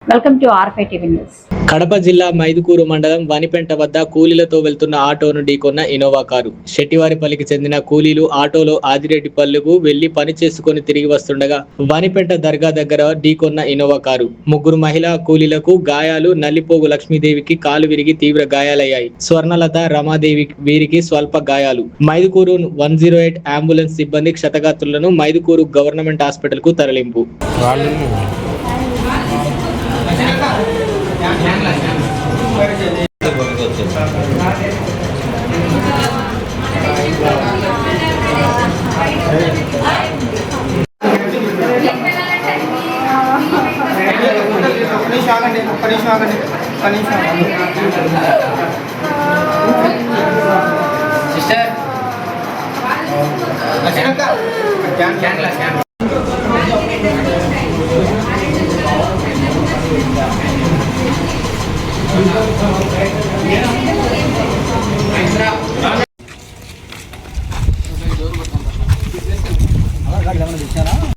Welcome to R5 TV news. Kadapa జిల్లా మైదుకూరు మండలం వనిపెంట వద్ద కూలీలతో వెళ్తున్న ఆటోను ఢీకొన్న ఇనోవా కారు. శెట్టివారిపల్లికి చెందిన కూలీలు ఆటోలో ఆదిరెడ్డిపల్లికు వెళ్లి పని చేసుకుని తిరిగి వస్తుండగా వనిపెంట దర్గా దగ్గర ఢీకొన్న ఇనోవా కారు. ముగ్గురు మహిళా కూలీలకు గాయాలు. నల్లిపోగు లక్ష్మీదేవికి కాలు విరిగి తీవ్ర గాయాలయ్యాయి. స్వర్ణలత, రమాదేవి వీరికి స్వల్ప గాయాలు. మైదుకూరు 108 అంబులెన్స్ సిబ్బంది క్షతగాత్రులను మైదుకూరు గవర్నమెంట్ హాస్పిటల్ కు తరలింపు. సిస్టర్